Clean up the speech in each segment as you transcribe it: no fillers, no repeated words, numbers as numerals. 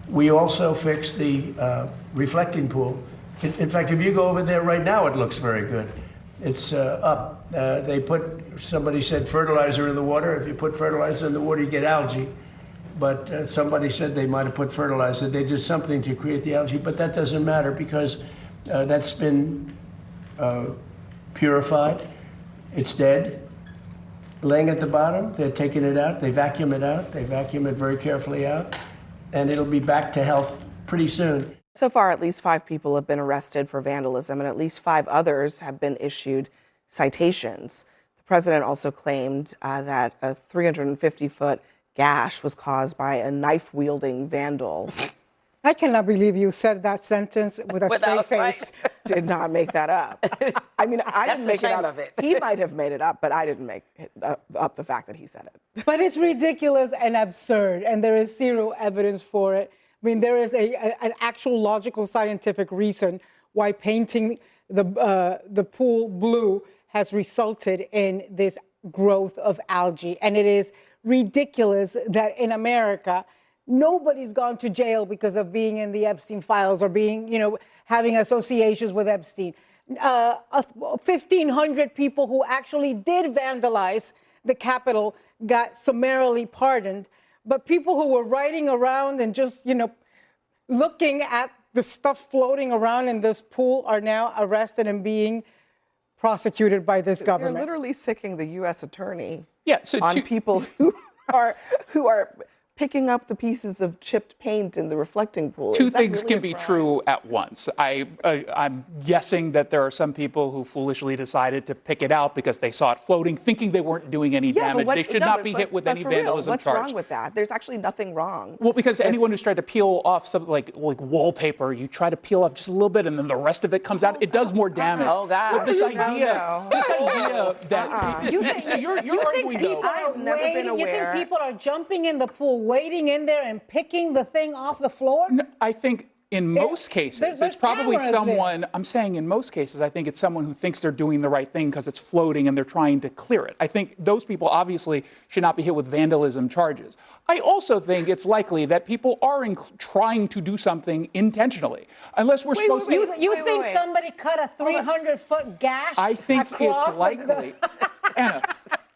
We also fixed the reflecting pool. In fact, if you go over there right now, it looks very good. It's up. Somebody said fertilizer in the water. If you put fertilizer in the water, you get algae. But somebody said they might have put fertilizer. They did something to create the algae, but that doesn't matter because that's been purified. It's dead. Laying at the bottom, they're taking it out. They vacuum it out. They vacuum it very carefully out. And it'll be back to health pretty soon. So far, at least 5 people have been arrested for vandalism, and at least 5 others have been issued citations. The president also claimed that a 350-foot gash was caused by a knife-wielding vandal. I cannot believe you said that sentence with a straight face. Did not make that up. I mean, I didn't make it up. Of it. He might have made it up, but I didn't make up the fact that he said it. But it's ridiculous and absurd, and there is zero evidence for it. I mean, there is an actual logical scientific reason why painting the pool blue has resulted in this growth of algae. And it is ridiculous that in America, nobody's gone to jail because of being in the Epstein files or being, having associations with Epstein. 1,500 people who actually did vandalize the Capitol got summarily pardoned. But people who were riding around and just, looking at the stuff floating around in this pool are now arrested and being prosecuted by this government. They're literally sicking the U.S. attorney on people who are picking up the pieces of chipped paint in the reflecting pool. Two things can be true at once. I'm guessing that there are some people who foolishly decided to pick it out because they saw it floating, thinking they weren't doing any damage. They should not be hit with any vandalism What's charge. wrong with that? There's actually nothing wrong. Well, because anyone who's tried to peel off something like wallpaper, you try to peel off just a little bit and then the rest of it comes out. It does more damage. Oh, God. But this idea that you're arguing though. I've never been aware. You think people are jumping in the pool, wading in there and picking the thing off the floor? No, I think in most cases, it's probably someone, I'm saying in most cases, I think it's someone who thinks they're doing the right thing because it's floating and they're trying to clear it. I think those people obviously should not be hit with vandalism charges. I also think it's likely that people are trying to do something intentionally, unless we're supposed to. You think somebody cut a 300-foot gash? I think it's likely, Anna.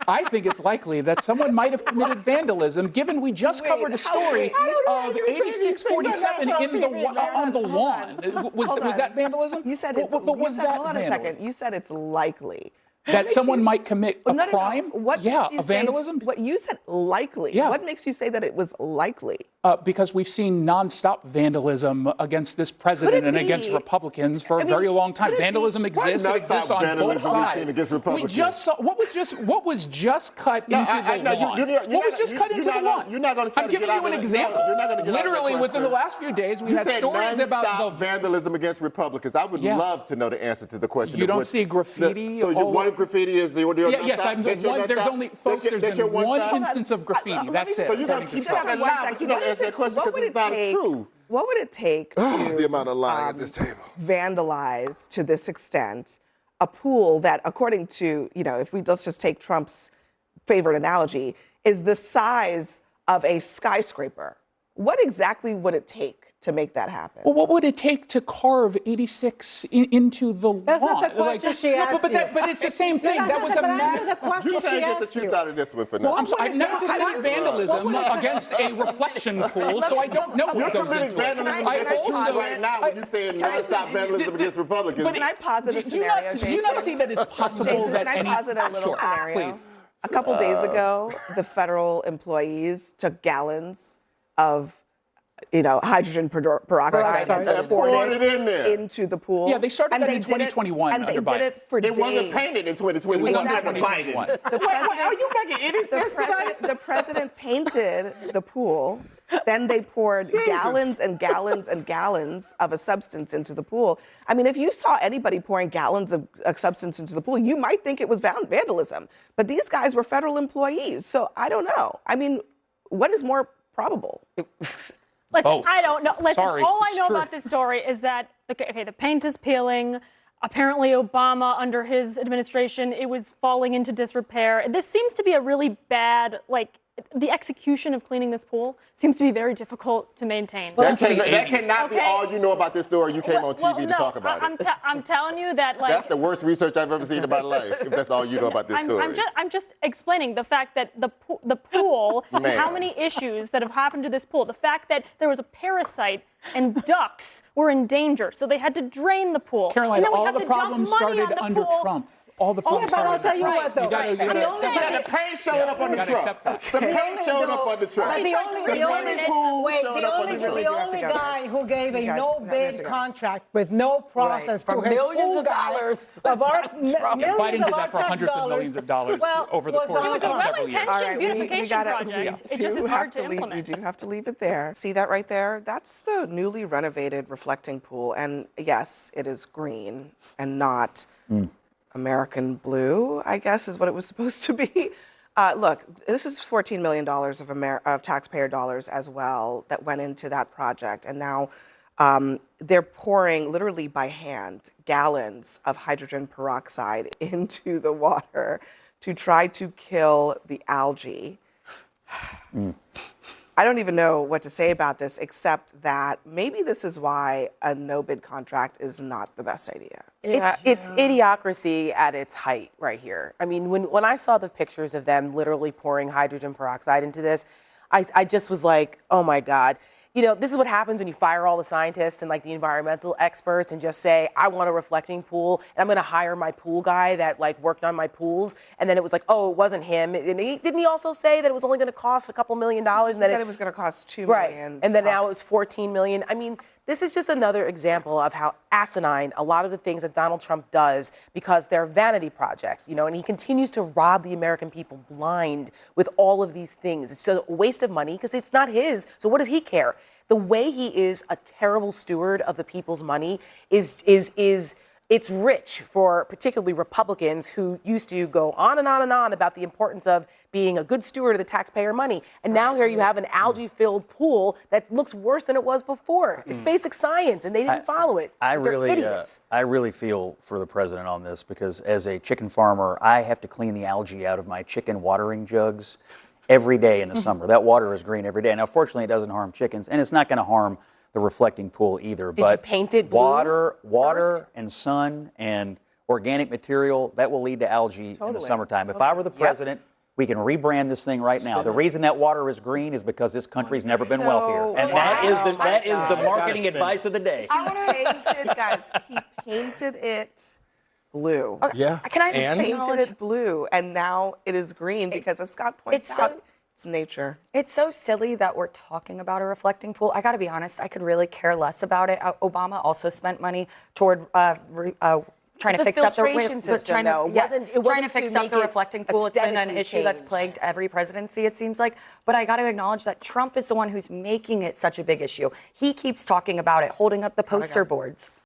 I think it's likely that someone might have committed vandalism, given we just covered a story of 8647 on the lawn. Was that vandalism? You said it's, but was that hold on vandalism? a second. You said it's likely. That someone might commit a crime? What vandalism? What you said likely. Yeah. What makes you say that it was likely? Because we've seen nonstop vandalism against this president and against Republicans for a very long time. Vandalism exists. It exists on both sides. We just saw what was just cut into the lawn. What was just cut into the lawn? You're not going to. I'm giving you an example. Literally, within the last few days, we had stories about the vandalism against Republicans. I would love to know the answer to the question. You don't see graffiti. So one graffiti is the yes. There's only folks. There's been one instance of graffiti. That's it. So you got to keep talking loud, but you don't answer that question because it's not true. What would it take to the amount of lying at this table vandalize to this extent a pool that, according to, if let's just take Trump's favorite analogy, is the size of a skyscraper? What exactly would it take to make that happen? Well, what would it take to carve 86 into the lawn? That's not the question she asked you. But it's the same thing. That was a answer the question You she can't get asked the you. truth out of this one for now. I'm sorry, I've never committed vandalism against a reflection pool, so I don't know what goes into it. Vandalism against the truth right now when you're saying non-stop vandalism against Republicans. Can I posit a scenario, Do you not see that it's possible Jason, that can I posit a little scenario? Please. A couple days ago, the federal employees took gallons of hydrogen peroxide and poured it in there into the pool. Yeah, they started that in 2021 and under they did it for days. It wasn't painted in 2020. It was under under 2021. Are you making any sense tonight? The president painted the pool. Then they poured gallons and gallons and gallons of a substance into the pool. I mean, if you saw anybody pouring gallons of a substance into the pool, you might think it was vandalism. But these guys were federal employees, so I don't know. I mean, what is more probable? Listen, I don't know. Listen, Sorry, all I know true. about this story is that, okay, the paint is peeling. Apparently, Obama, under his administration, it was falling into disrepair. This seems to be a really bad, the execution of cleaning this pool seems to be very difficult to maintain. That cannot be Okay. all you know about this story. You came on TV to no, talk about it. I'm telling you that, like, That's the worst research I've ever seen in my life, if that's all you know about this story. I'm just explaining the fact that the pool, and how Ma'am. many issues that have happened to this pool, the fact that there was a parasite and ducks were in danger, so they had to drain the pool. Caroline, and then we all had the to dump problems money started on the under pool. Trump. All the problems but I'll started tell you under what, Trump. though. You gotta Yeah, the paint showed up on the gotta truck. accept that. The paint showed up on the truck. But the only together. guy who gave a You guys no have to bid together. contract with no process For to his millions pool of guy dollars of was our Donald Trump. millions Biden of did our that for tax hundreds of dollars. millions of dollars over the was course Donald of Trump. several years. All right, we beautification do project. It just is have hard to leave, implement. We do have to leave it there. See that right there? That's the newly renovated reflecting pool. And yes, it is green and not American blue, I guess is what it was supposed to be. Look, this is $14 million of taxpayer dollars as well that went into that project. And now they're pouring literally by hand gallons of hydrogen peroxide into the water to try to kill the algae. I don't even know what to say about this, except that maybe this is why a no bid contract is not the best idea. Yeah, it's idiocracy at its height right here. I mean, when I saw the pictures of them literally pouring hydrogen peroxide into this, I just was like, oh my God. You know, this is what happens when you fire all the scientists and like the environmental experts and just say, I want a reflecting pool and I'm going to hire my pool guy that like worked on my pools. And then it was like, oh, it wasn't him. And didn't he also say that it was only going to cost a couple $1 million? And then He said it was going to cost $2 right. million. And then now it was $14 million. I mean, this is just another example of how asinine a lot of the things that Donald Trump does because they're vanity projects, you know, and he continues to rob the American people blind with all of these things. It's a waste of money because it's not his. So what does he care? The way he is a terrible steward of the people's money is it's rich for particularly Republicans who used to go on and on and on about the importance of being a good steward of the taxpayer money. And now here you have an algae-filled pool that looks worse than it was before. It's basic science, and they didn't follow it. I They're really, idiots. I really feel for the president on this because as a chicken farmer, I have to clean the algae out of my chicken watering jugs every day in the summer. That water is green every day. Now, fortunately, it doesn't harm chickens, and it's not going to harm the reflecting pool either. Did you paint it blue water first? and sun and organic material, that will lead to algae in the summertime. If I were the president, we can rebrand this thing right now. The reason that water is green is because this country's never been wealthier. And that is the marketing advice of the day. He painted it blue. Yeah. Can I And? just Painted it blue, and now it is green because, as Scott points it's out, so- it's nature. It's so silly that we're talking about a reflecting pool. I got to be honest, I could really care less about it. Obama also spent money toward trying to The fix up the filtration system, though, trying wasn't to fix to up make the it reflecting pool. It's been an aesthetically issue that's changed. plagued every presidency, it seems like. But I got to acknowledge that Trump is the one who's making it such a big issue. He keeps talking about it, holding up the poster boards.